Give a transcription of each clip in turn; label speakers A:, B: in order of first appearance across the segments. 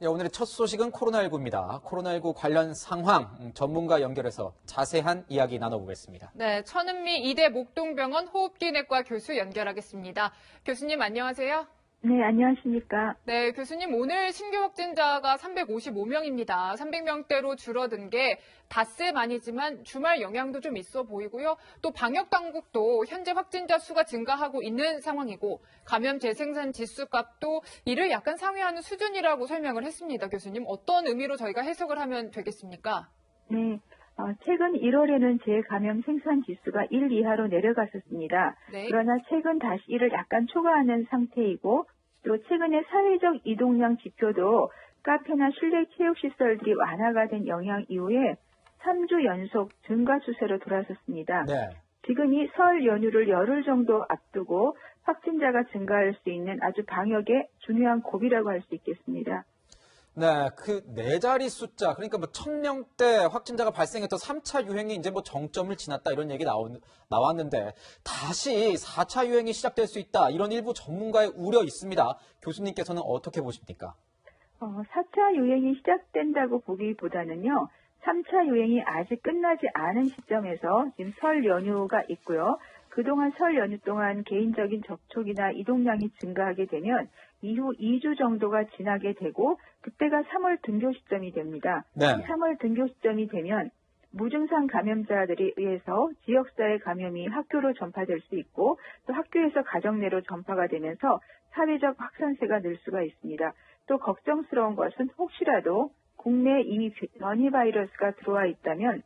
A: 네, 오늘의 첫 소식은 코로나19입니다. 코로나19 관련 상황, 전문가 연결해서 자세한 이야기 나눠보겠습니다.
B: 네, 천은미 이대 목동병원 호흡기내과 교수 연결하겠습니다. 교수님 안녕하세요.
C: 네, 안녕하십니까.
B: 네, 교수님 오늘 신규 확진자가 355명입니다. 300명대로 줄어든 게 닷새는 아니지만 주말 영향도 좀 있어 보이고요. 또 방역 당국도 현재 확진자 수가 증가하고 있는 상황이고 감염 재생산 지수 값도 이를 약간 상회하는 수준이라고 설명을 했습니다. 교수님 어떤 의미로 저희가 해석을 하면 되겠습니까?
C: 네, 최근 1월에는 재감염 생산 지수가 1 이하로 내려갔었습니다.
B: 네.
C: 그러나 최근 다시 이를 약간 초과하는 상태이고 또 최근에 사회적 이동량 지표도 카페나 실내 체육시설들이 완화가 된 영향 이후에 3주 연속 증가 추세로 돌아섰습니다.
A: 네.
C: 지금이 설 연휴를 열흘 정도 앞두고 확진자가 증가할 수 있는 아주 방역의 중요한 고비라고 할 수 있겠습니다.
A: 네, 그 네 자리 숫자, 그러니까 1000명대 확진자가 발생했던 3차 유행이 이제 정점을 지났다 이런 얘기 나왔는데 다시 4차 유행이 시작될 수 있다 이런 일부 전문가의 우려 있습니다. 교수님께서는 어떻게 보십니까?
C: 4차 유행이 시작된다고 보기보다는요. 3차 유행이 아직 끝나지 않은 시점에서 지금 설 연휴가 있고요. 그동안 설 연휴 동안 개인적인 접촉이나 이동량이 증가하게 되면 이후 2주 정도가 지나게 되고 그때가 3월 등교 시점이 됩니다.
A: 네.
C: 3월 등교 시점이 되면 무증상 감염자들에 의해서 지역사회 감염이 학교로 전파될 수 있고 또 학교에서 가정 내로 전파가 되면서 사회적 확산세가 늘 수가 있습니다. 또 걱정스러운 것은 혹시라도 국내에 이미 변이 바이러스가 들어와 있다면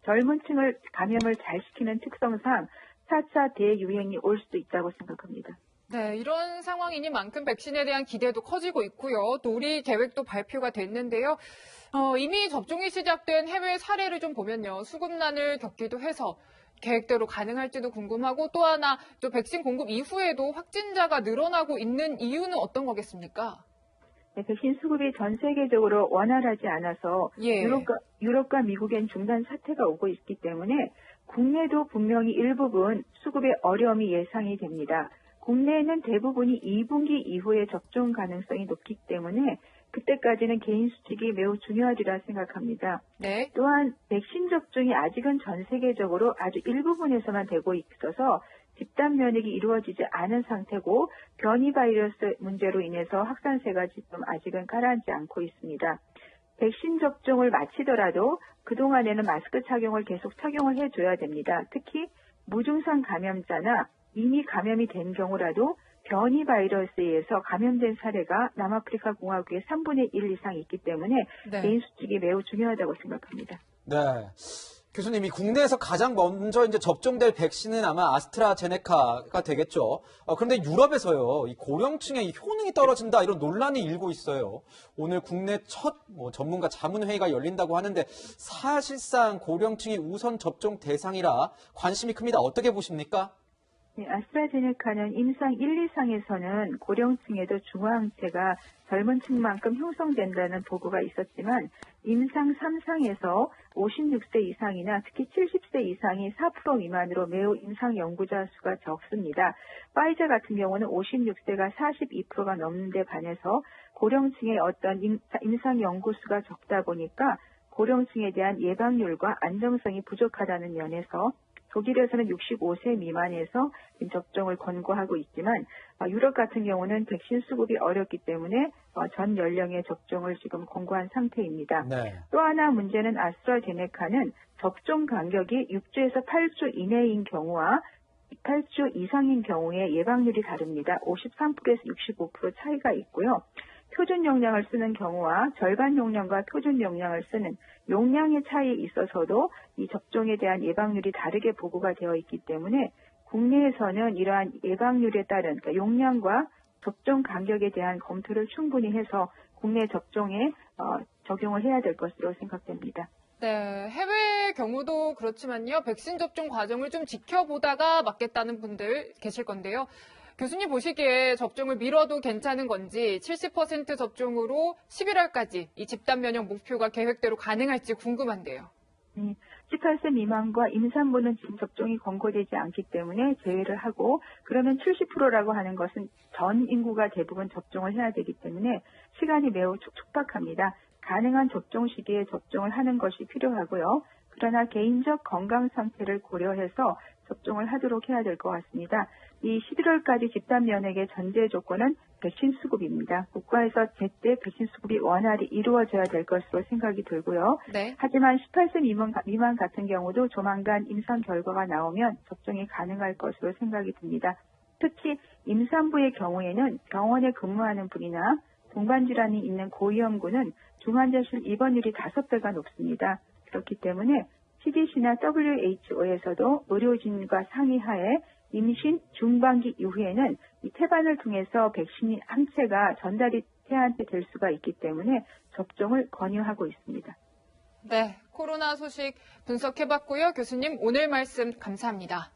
C: 젊은 층을 감염을 잘 시키는 특성상 4차 대유행이 올 수도 있다고 생각합니다.
B: 네, 이런 상황이니만큼 백신에 대한 기대도 커지고 있고요. 또 우리 계획도 발표가 됐는데요. 이미 접종이 시작된 해외 사례를 좀 보면요. 수급난을 겪기도 해서 계획대로 가능할지도 궁금하고 또 하나 또 백신 공급 이후에도 확진자가 늘어나고 있는 이유는 어떤 거겠습니까?
C: 네, 백신 수급이 전 세계적으로 원활하지 않아서
B: 예.
C: 유럽과 미국엔 중단 사태가 오고 있기 때문에 국내도 분명히 일부분 수급에 어려움이 예상이 됩니다. 국내에는 대부분이 2분기 이후에 접종 가능성이 높기 때문에 그때까지는 개인 수칙이 매우 중요하리라 생각합니다.
B: 네.
C: 또한 백신 접종이 아직은 전 세계적으로 아주 일부분에서만 되고 있어서 집단 면역이 이루어지지 않은 상태고 변이 바이러스 문제로 인해서 확산세가 지금 아직은 가라앉지 않고 있습니다. 백신 접종을 마치더라도 그동안에는 마스크 착용을 계속 착용을 해줘야 됩니다. 특히 무증상 감염자나 이미 감염이 된 경우라도 변이 바이러스에 의해서 감염된 사례가 남아프리카 공화국의 3분의 1 이상 있기 때문에
B: 네.
C: 개인 수칙이 매우 중요하다고 생각합니다.
A: 네. 교수님이 국내에서 가장 먼저 이제 접종될 백신은 아마 아스트라제네카가 되겠죠. 그런데 유럽에서요, 이 고령층의 이 효능이 떨어진다 이런 논란이 일고 있어요. 오늘 국내 첫 전문가 자문회의가 열린다고 하는데 사실상 고령층이 우선 접종 대상이라 관심이 큽니다. 어떻게 보십니까?
C: 네, 아스트라제네카는 임상 1, 2상에서는 고령층에도 중화항체가 젊은 층만큼 형성된다는 보고가 있었지만 임상 3상에서 56세 이상이나 특히 70세 이상이 4% 미만으로 매우 임상 연구자 수가 적습니다. 파이자 같은 경우는 56세가 42%가 넘는데 반해서 고령층의 어떤 임상 연구 수가 적다 보니까 고령층에 대한 예방률과 안정성이 부족하다는 면에서 독일에서는 65세 미만에서 접종을 권고하고 있지만 유럽 같은 경우는 백신 수급이 어렵기 때문에 전 연령의 접종을 지금 권고한 상태입니다.
A: 네.
C: 또 하나 문제는 아스트라제네카는 접종 간격이 6주에서 8주 이내인 경우와 8주 이상인 경우에 예방률이 다릅니다. 53%에서 65% 차이가 있고요. 표준 용량을 쓰는 경우와 절반 용량과 표준 용량을 쓰는 용량의 차이에 있어서도 이 접종에 대한 예방률이 다르게 보고가 되어 있기 때문에 국내에서는 이러한 예방률에 따른 그러니까 용량과 접종 간격에 대한 검토를 충분히 해서 국내 접종에 적용을 해야 될 것으로 생각됩니다.
B: 네, 해외 경우도 그렇지만요. 백신 접종 과정을 좀 지켜보다가 맞겠다는 분들 계실 건데요. 교수님 보시기에 접종을 미뤄도 괜찮은 건지 70% 접종으로 11월까지 이 집단 면역 목표가 계획대로 가능할지 궁금한데요.
C: 18세 미만과 임산부는 지금 접종이 권고되지 않기 때문에 제외를 하고, 그러면 70%라고 하는 것은 전 인구가 대부분 접종을 해야 되기 때문에 시간이 매우 촉박합니다. 가능한 접종 시기에 접종을 하는 것이 필요하고요. 그러나 개인적 건강 상태를 고려해서 접종을 하도록 해야 될 것 같습니다. 이 11월까지 집단 면역의 전제 조건은 백신 수급입니다. 국가에서 제때 백신 수급이 원활히 이루어져야 될 것으로 생각이 들고요.
B: 네.
C: 하지만 18세 미만 같은 경우도 조만간 임상 결과가 나오면 접종이 가능할 것으로 생각이 듭니다. 특히 임산부의 경우에는 병원에 근무하는 분이나 동반질환이 있는 고위험군은 중환자실 입원율이 5배가 높습니다. 그렇기 때문에 CDC나 WHO에서도 의료진과 상의하에 임신 중반기 이후에는 이 태반을 통해서 백신이 한 채가 전달이 태아한테 될 수가 있기 때문에 접종을 권유하고 있습니다.
B: 네, 코로나 소식 분석해봤고요. 교수님 오늘 말씀 감사합니다.